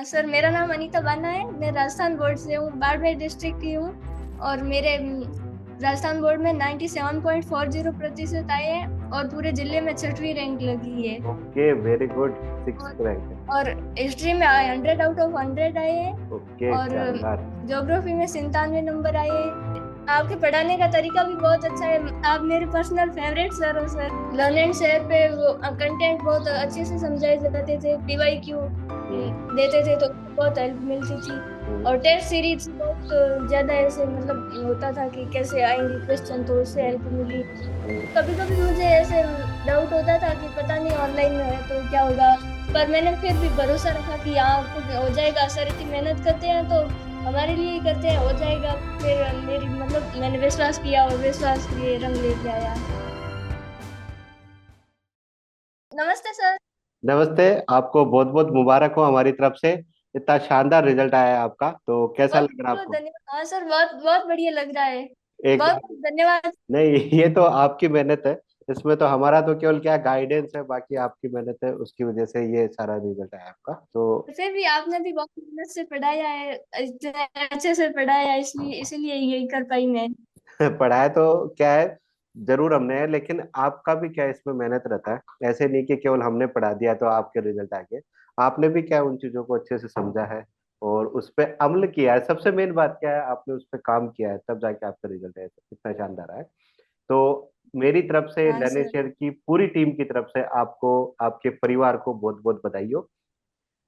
Sir मेरा नाम अनीता बाना है। मैं राजस्थान बोर्ड से हूँ, बाड़मेर डिस्ट्रिक्ट की हूँ। और मेरे राजस्थान बोर्ड में 97.40% आए हैं और पूरे जिले में छठवीं रैंक लगी है। Okay, very good. सिक्स और रैंक है। और हिस्ट्री में 100 आउट ऑफ 100 आए हैं। ओके, और शानदार। ज्योग्राफी में 97 नंबर आए हैं। आपके पढ़ाने का तरीका भी बहुत अच्छा है। आप मेरे पर्सनल फेवरेट सर हो सर। लर्न एंड शेयर पे वो कंटेंट बहुत अच्छे से समझाए जाते थे। पीवाईक्यू हम्म, देते थे तो बहुत हेल्प मिलती थी। हम्म, और टेस्ट सीरीज बहुत ज्यादा ऐसे मतलब होता था कि कैसे आएंगे क्वेश्चन, तो उससे हेल्प मिली। हम्म, कभी कभी मुझे ऐसे डाउट होता था कि पता नहीं ऑनलाइन है तो क्या होगा। पर मैंने फिर भी भरोसा रखा कि हाँ कुछ हो जाएगा, सर इतनी मेहनत करते हैं तो हमारे लिए ही करते हैं, हो जाएगा। फिर मेरी मतलब मैंने विश्वास किया और विश्वास ये रंग लेके आया। नमस्ते सर। नमस्ते। आपको बहुत बहुत मुबारक हो हमारी तरफ से। इतना शानदार रिजल्ट आया है आपका, तो कैसा बहुत लग रहा है बहुत आपको? धन्यवाद। हाँ सर, बहुत बहुत बढ़िया लग रहा है। एक बहुत बहुत धन्यवाद। नहीं, ये तो आपकी मेहनत है। इसमें तो हमारा तो केवल क्या गाइडेंस है, बाकी आपकी मेहनत है, उसकी वजह से ये सारा रिजल्ट आया आपका। तो फिर भी आपने भी बहुत मेहनत से पढ़ाया है, इतने अच्छे से पढ़ाया, इसलिए इसीलिए यही कर पाई मैं। पढ़ाया तो क्या है, जरूर हमने है, लेकिन आपका भी क्या है, इसमें मेहनत रहता है। ऐसे नहीं कि केवल हमने पढ़ा दिया तो आपके रिजल्ट आ गए। आपने भी क्या है, उन चीजों को अच्छे से समझा है और उस पर अमल किया है। सबसे मेन बात क्या है, आपने उस पर काम किया है, तब जाके आपका रिजल्ट है इतना शानदार है। तो मेरी तरफ से, हाँ सर। लर्निंग की पूरी टीम की तरफ से आपको, आपके परिवार को बहुत बहुत बधाई हो।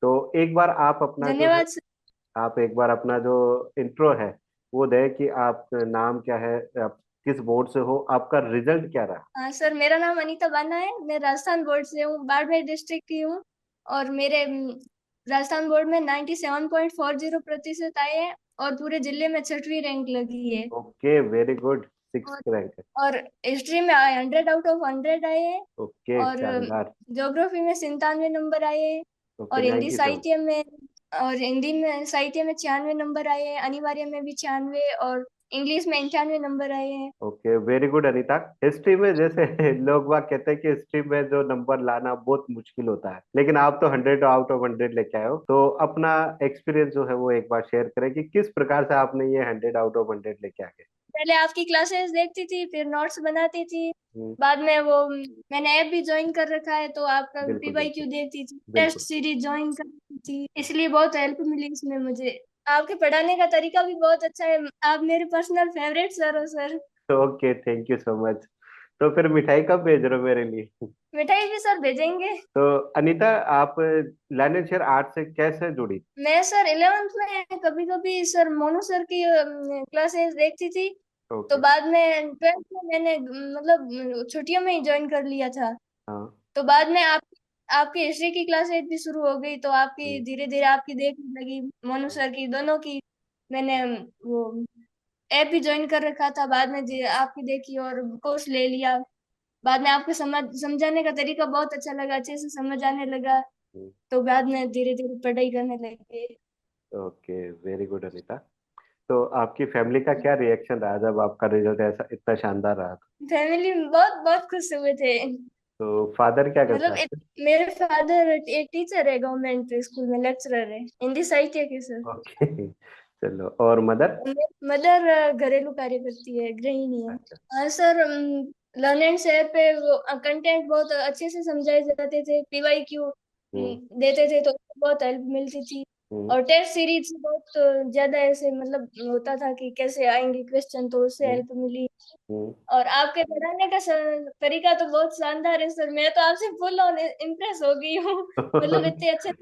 तो एक बार आप अपना जो है, धन्यवाद सर। आप एक बार अपना जो इंट्रो है वो दे कि आप नाम क्या है, आप किस बोर्ड से हो, आपका रिजल्ट क्या रहा? हाँ सर, मेरा नाम अनीता बाना है। मैं राजस्थान बोर्ड से हूँ, बाड़मेर डिस्ट्रिक्ट की हूँ। और मेरे राजस्थान बोर्ड में 97.40% आए हैं और पूरे जिले में छठवीं रैंक लगी है। Okay, very good. सिक्स और रैंक है। और हिस्ट्री में 100 आउट ऑफ 100 आए हैं। ओके, और शानदार। ज्योग्राफी में 97 नंबर आए हैं। ओके, और हिंदी 97। साहित्य में और हिंदी में साहित्य में 96 नंबर आए हैं, अनिवार्य में भी 96, और इंग्लिश में 91 नंबर आए हैं। Okay, very good Anita. History में जैसे लोग बाग कहते हैं कि हिस्ट्री में जो नंबर लाना बहुत मुश्किल होता है, लेकिन आप तो 100 आउट ऑफ 100 लेके आए हो। तो अपना एक्सपीरियंस जो है वो एक बार शेयर करें कि किस प्रकार से आपने ये 100 आउट ऑफ 100 लेके आ गए। पहले आपकी क्लासेस देखती थी, फिर नोट्स बनाती थी। हम्म, बाद में वो मैंने ऐप भी ज्वाइन कर रखा है तो आपका बिल्कुल पीवाईक्यू बिल्कुल। देखती थी, टेस्ट बिल्कुल। सीरीज ज्वाइन करती थी, इसलिए बहुत हेल्प मिली इसमें मुझे। आपके पढ़ाने का तरीका भी बहुत अच्छा है। आप मेरे पर्सनल फेवरेट सर हो sir. Okay, thank you so much. तो फिर मिठाई कब भेज रहे हो मेरे लिए? मिठाई भी सर भेजेंगे। तो अनीता, आप लर्निंग शेयर आर्ट से कैसे जुड़ी? मैं सर 11th में कभी कभी सर मोनू सर की क्लासेस देखती थी। तो ओके। बाद में 12th में मैंने मतलब छुट्टियों में ही ज्वाइन कर लिया था। हाँ। तो बाद में आप आपकी हिस्ट्री की क्लासेस भी शुरू हो गई तो आपकी हम्म, धीरे धीरे आपकी देखने लगी, मोनू हम्म, सर की दोनों की। मैंने वो ऐप भी ज्वाइन कर रखा था, बाद में आपकी देखी और कोर्स ले लिया। बाद में आपको समझाने का तरीका बहुत अच्छा लगा, अच्छे से समझ आने लगा। हम्म। तो बाद में धीरे धीरे पढ़ाई करने लगे। Okay, very good Anita. तो आपकी फैमिली का क्या रिएक्शन रहा जब आपका रिजल्ट ऐसा इतना शानदार रहा? फैमिली में बहुत बहुत खुश हुए थे। तो फादर क्या करता मतलब है आपके? मेरे फादर एक टीचर है, गवर्नमेंट स्कूल में लेक्चरर है, हिंदी साहित्य के सर। ओके। चलो, और मदर? मदर घरेलू कार्य करती है, गृहिणी है। अच्छा। हाँ सर, लर्न एंड शेयर पे वो कंटेंट बहुत अच्छे से समझाए जाते थे। पीवाईक्यू हम्म, देते थे तो बहुत हेल्प मिलती थी। हम्म, और टेस्ट सीरीज बहुत ज्यादा ऐसे मतलब होता था कि कैसे आएंगे क्वेश्चन, तो उससे हम्म, हेल्प मिली। हम्म। और आपके पढ़ाने का तरीका तो बहुत शानदार है सर। मैं तो आपसे फुल ऑन इम्प्रेस हो गई हूँ। मतलब इतने अच्छे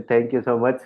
थैंक यू सो मच।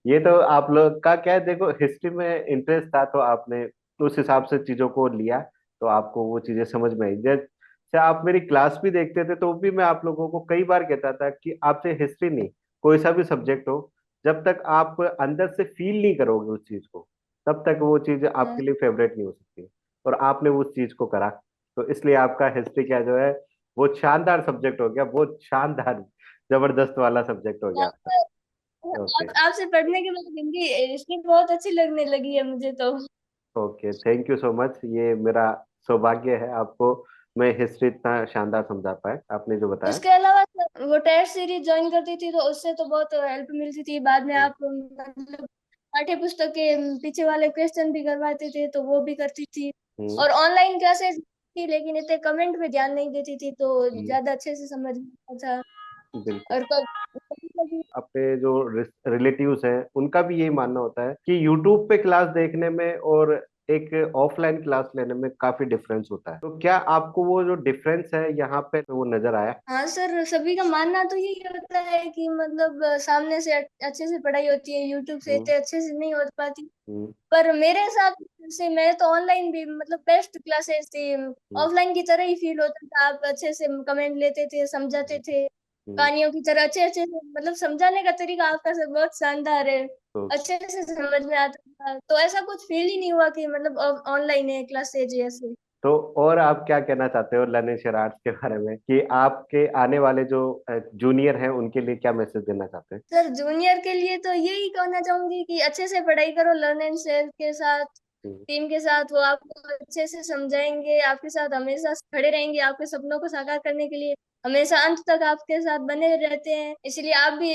ये तो आप लोग का क्या है, देखो हिस्ट्री में इंटरेस्ट था तो आपने उस हिसाब से चीजों को लिया, तो आपको वो चीजें समझ में आई। जैसे आप मेरी क्लास भी देखते थे तो भी मैं आप लोगों को कई बार कहता था कि आपसे हिस्ट्री नहीं, कोई सा भी सब्जेक्ट हो, जब तक आप अंदर से फील नहीं करोगे उस चीज को, तब तक वो चीज हाँ। आपके लिए फेवरेट नहीं हो सकती। और आपने उस चीज को करा, तो इसलिए आपका हिस्ट्री क्या जो है, वो शानदार सब्जेक्ट हो गया, बहुत शानदार, जबरदस्त वाला सब्जेक्ट हो गया आपका। ओके। आपसे पढ़ने के बाद हिंदी हिस्ट्री बहुत अच्छी लगने लगी है मुझे तो। Okay, thank you so much. ये मेरा सौभाग्य है आपको मैं हिस्ट्री इतना शानदार समझा पाए आपने जो बताया। उसके अलावा वो टेस्ट सीरीज ज्वाइन करती थी तो उससे तो बहुत हेल्प मिलती थी। बाद में हम्म। आप मतलब पाठ्य पुस्तक के पीछे वाले क्वेश्चन भी करवाते थे तो वो भी करती थी। हम्म। और ऑनलाइन क्लासेस थी लेकिन इतने कमेंट पे ध्यान नहीं देती थी तो हम्म। ज्यादा अच्छे से समझ में आता था। बिल्कुल। और कभी अपने जो रिलेटिव्स हैं उनका भी यही मानना होता है कि यूट्यूब पे क्लास देखने में और एक ऑफलाइन क्लास लेने में काफी डिफरेंस होता है। तो क्या आपको वो जो डिफरेंस है यहाँ पे वो नजर आया? हाँ सर, सभी का मानना तो यही होता है कि मतलब सामने से अच्छे से पढ़ाई होती है, यूट्यूब से हम्म। इतने अच्छे से नहीं हो पाती। हम्म। पर मेरे हिसाब से मैं तो ऑनलाइन भी मतलब बेस्ट क्लासेस थी। हम्म। ऑफलाइन की तरह ही फील होता था, आप अच्छे से कमेंट लेते थे, समझाते थे हम्म। कहानियों की तरह अच्छे अच्छे से। मतलब समझाने का तरीका आपका सब बहुत शानदार है, तो अच्छे से समझ में आता था। तो ऐसा कुछ फील ही नहीं हुआ कि मतलब ऑनलाइन है क्लासेज ऐसे। तो और आप क्या कहना चाहते हो लर्निंग शरारत के बारे में, कि आपके आने वाले जो जूनियर हैं उनके लिए क्या मैसेज देना चाहते हैं? सर जूनियर के लिए तो यही कहना चाहूंगी कि अच्छे से पढ़ाई करो, लर्न एंड शेयर के साथ, हम्म। टीम के साथ। वो आपको अच्छे से समझाएंगे, आपके साथ हमेशा खड़े रहेंगे, आपके सपनों को साकार करने के लिए हमेशा अंत तक आपके साथ बने रहते हैं। इसलिए आप भी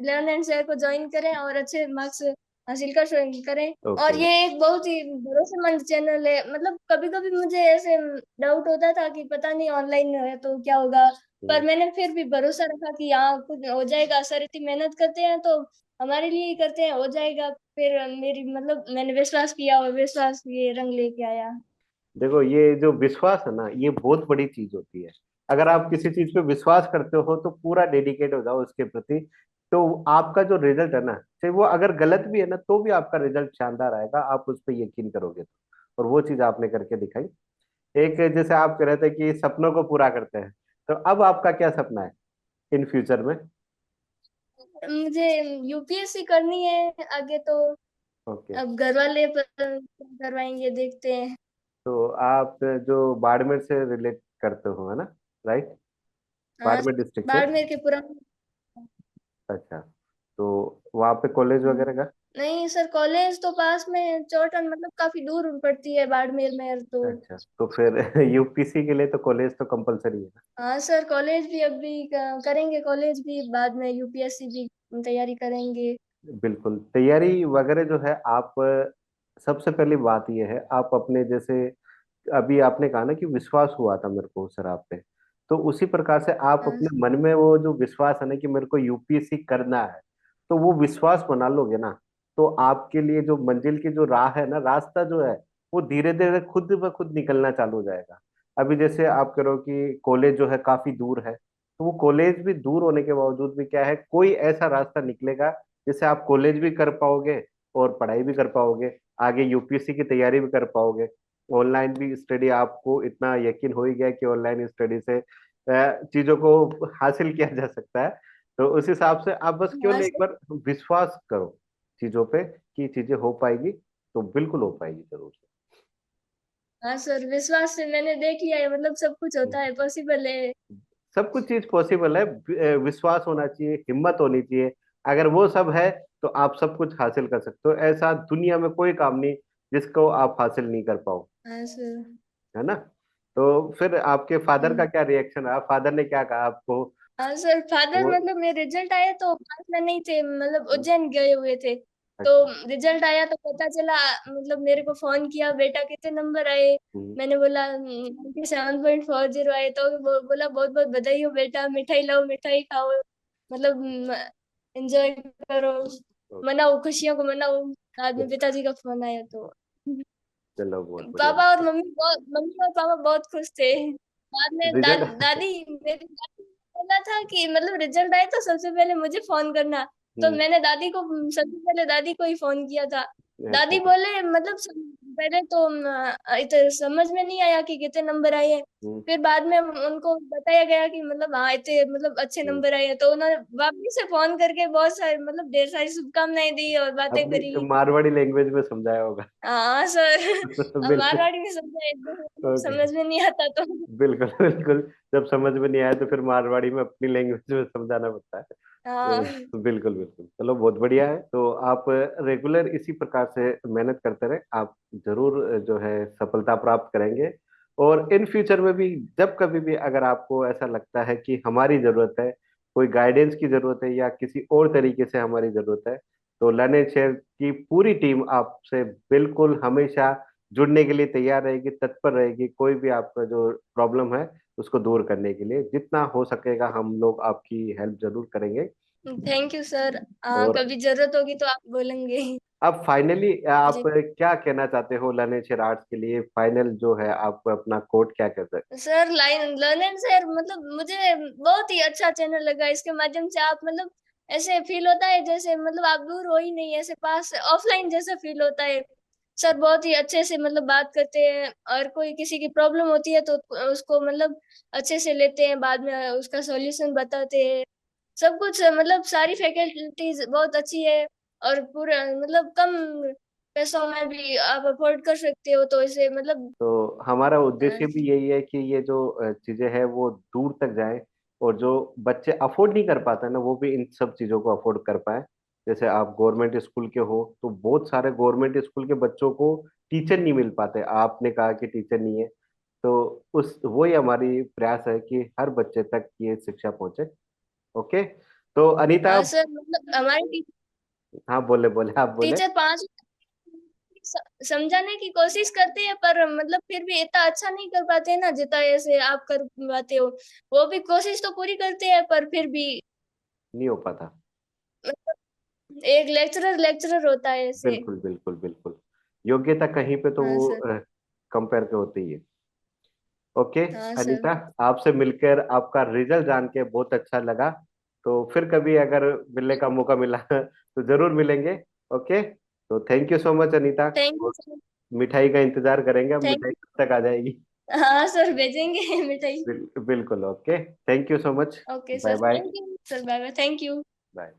लर्न एंड शेयर को ज्वाइन करें और अच्छे मार्क्स हासिल करें। और ओके। ये एक बहुत ही भरोसेमंद चैनल है। मतलब कभी कभी मुझे ऐसे डाउट होता था कि पता नहीं ऑनलाइन है तो क्या होगा, पर हम्म। मैंने फिर भी भरोसा रखा कि हाँ कुछ हो जाएगा, सर इतनी मेहनत करते हैं तो हमारे लिए ही करते हैं, हो जाएगा। फिर मेरी मतलब मैंने विश्वास किया और विश्वास ये रंग लेके आया। देखो ये जो विश्वास है ना, ये बहुत बड़ी चीज होती है। अगर आप किसी चीज पे विश्वास करते हो तो पूरा डेडिकेट हो जाओ उसके प्रति, तो आपका जो रिजल्ट है ना, चाहे वो अगर गलत भी है ना तो भी आपका रिजल्ट शानदार आएगा, आप उस पर यकीन करोगे तो। और वो चीज आपने करके दिखाई। एक जैसे आप कह रहे थे कि सपनों को पूरा करते हैं, तो अब आपका क्या सपना है इन फ्यूचर में? मुझे यूपीएससी करनी है आगे तो। ओके। अब घर वाले करवाएंगे, देखते हैं। तो आप जो बाड़मेर से रिलेट करते हो है ना, राइट? हाँ, बाड़मेर डिस्ट्रिक्ट से। बाड़मेर के पुराने। अच्छा। तो वहाँ पे कॉलेज वगैरह का? नहीं सर, कॉलेज तो पास में है, चौटन मतलब काफी दूर पड़ती है बाड़मेर में तो। अच्छा, तो फिर यूपीसी के लिए तो कॉलेज तो कंपलसरी है ना? हाँ सर, कॉलेज भी अभी करेंगे, कॉलेज भी बाद में यूपीएससी भी तैयारी करेंगे। बिल्कुल, तैयारी वगैरह जो है आप सबसे पहली बात ये है, आप अपने जैसे अभी आपने कहा ना कि विश्वास हुआ था मेरे को सर आप पे, तो उसी प्रकार से आप हाँ। अपने मन में वो जो विश्वास है ना कि मेरे को यूपीएससी करना है, तो वो विश्वास बना लोगे ना, तो आपके लिए जो मंजिल की जो राह है ना, रास्ता जो है, वो धीरे धीरे खुद ब खुद निकलना चालू हो जाएगा। अभी जैसे आप कह रहे हो कि कॉलेज जो है काफी दूर है, तो वो कॉलेज भी दूर होने के बावजूद भी क्या है, कोई ऐसा रास्ता निकलेगा जिससे आप कॉलेज भी कर पाओगे और पढ़ाई भी कर पाओगे, आगे यूपीएससी की तैयारी भी कर पाओगे। ऑनलाइन भी स्टडी, आपको इतना यकीन हो ही गया कि ऑनलाइन स्टडी से चीजों को हासिल किया जा सकता है। तो उस हिसाब से आप बस केवल हाँ एक सर। बार विश्वास करो चीजों पे कि चीजें हो पाएगी, तो बिल्कुल हो पाएगी जरूर हाँ सर, विश्वास से मैंने देख लिया है, मतलब सब कुछ से। होता है, पॉसिबल है। सब कुछ चीज पॉसिबल है, विश्वास होना चाहिए, हिम्मत होनी चाहिए। अगर वो सब है तो आप सब कुछ हासिल कर सकते हो। ऐसा दुनिया में कोई काम नहीं जिसको आप हासिल नहीं कर पाओ, हाँ सर। है ना? तो फिर आपके फादर का हम्म। क्या रिएक्शन रहा, फादर ने क्या कहा आपको? हाँ सर, फादर वो मतलब मेरे रिजल्ट आया तो पास में नहीं थे, मतलब उज्जैन गए हुए थे। तो अच्छा। रिजल्ट आया तो पता चला, मतलब मेरे को फोन किया, बेटा कितने नंबर आए। हम्म। मैंने बोला 97.40 आए। तो बोला बहुत बहुत बधाई हो बेटा, मिठाई लाओ, मिठाई खाओ, मतलब एंजॉय करो, मनाओ, खुशियों को मनाओ। बाद में पिताजी का फोन आया तो चलो बहुत बढ़िया। पापा और मम्मी और पापा बहुत खुश थे। बाद में रिजल्ट। मेरी दादी ने बोला था कि मतलब रिजल्ट आए तो सबसे पहले मुझे फोन करना। तो हम्म। मैंने सबसे पहले दादी को ही फोन किया था। अच्छा दादी अच्छा। बोले मतलब पहले तो इतने समझ में नहीं आया कि कितने नंबर आए हैं। हम्म। फिर बाद में उनको बताया गया कि मतलब हाँ इतने मतलब अच्छे हम्म। नंबर आए हैं, तो उन्होंने वापस से फोन करके बहुत सारे मतलब ढेर सारी शुभकामनाएं दी और बातें अपनी करी। मारवाड़ी लैंग्वेज में समझाया होगा। हाँ सर। अब बिल्कुल। मारवाड़ी में समझा एक दो ओके। समझ में नहीं आता तो। बिल्कुल बिल्कुल। जब समझ में नहीं आया तो फिर मारवाड़ी में अपनी लैंग्वेज में समझाना पड़ता है। हाँ। बिल्कुल बिल्कुल, चलो बहुत बढ़िया है। तो आप रेगुलर इसी प्रकार से मेहनत करते रहे, आप जरूर जो है सफलता प्राप्त करेंगे। और इन फ्यूचर में भी जब कभी भी अगर आपको ऐसा लगता है कि हमारी जरूरत है, कोई गाइडेंस की जरूरत है या किसी और तरीके से हमारी जरूरत है, तो लर्न शेयर की पूरी टीम आपसे बिल्कुल हमेशा जुड़ने के लिए तैयार रहेगी, तत्पर रहेगी। कोई भी आपका जो प्रॉब्लम है उसको दूर करने के लिए जितना हो सकेगा हम लोग आपकी हेल्प जरूर करेंगे। Thank you sir. और कभी जरूरत होगी तो आप बोलेंगे। अब फाइनली आप जी क्या कहना चाहते हो लर्न शेयर आर्ट्स के लिए? फाइनल जो है आप अपना कोड क्या कहते हैं? सर, लाइन लर्निंग सर, मतलब मुझे बहुत ही अच्छा चैनल लगा। इसके माध्यम से आप मतलब ऐसे फील होता है जैसे मतलब आप दूर हो ही नहीं, ऐसे पास ऑफलाइन जैसा फील होता है। सर बहुत ही अच्छे से मतलब बात करते हैं, और कोई किसी की प्रॉब्लम होती है तो उसको मतलब अच्छे से लेते हैं, बाद में उसका सॉल्यूशन बताते हैं। सब कुछ मतलब सारी फैकल्टीज बहुत अच्छी है, और पूरा मतलब कम पैसों में भी आप अफोर्ड कर सकते हो, तो इसे मतलब तो हमारा अ, उद्देश्य भी यही है कि ये जो चीजें हैं वो दूर तक जाए, और जो बच्चे अफोर्ड नहीं कर पाते ना वो भी इन सब चीजों को अफोर्ड कर पाए। जैसे आप गवर्नमेंट स्कूल के हो तो बहुत सारे गवर्नमेंट स्कूल के बच्चों को टीचर नहीं मिल पाते, आपने कहा कि टीचर नहीं है, तो उस वही हमारी प्रयास है कि हर बच्चे तक ये शिक्षा पहुंचे। ओके, तो अनीता। हाँ सर, मतलब हमारे हाँ बोले बोले, आप बोले। टीचर पांच समझाने की कोशिश करते हैं, पर मतलब फिर भी इतना अच्छा नहीं कर पाते हैं ना जितना ऐसे आप कर पाते हो। वो भी कोशिश तो पूरी करते हैं, पर फिर भी नहीं हो पाता। मतलब एक लेक्चरर लेक्चरर होता है ऐसे। बिल्कुल बिल्कुल बिल्कुल, योग्यता कहीं पे तो हाँ वो सर। कंपेयर के होते ही है। ओके हाँ सर। अनीता, आपसे मिलकर आपका रिजल्ट जान के बहुत अच्छा लगा। तो फिर कभी अगर मिलने का मौका मिला तो जरूर मिलेंगे। ओके, तो thank you so much Anita. Thank you और सर। मिठाई का इंतजार करेंगे, अब थैंक मिठाई यू। कब तक आ जाएगी? हाँ सर, भेजेंगे मिठाई। बिल्कुल okay, thank you so much. Okay bye sir, bye. Thank you sir, bye bye, thank you. Bye.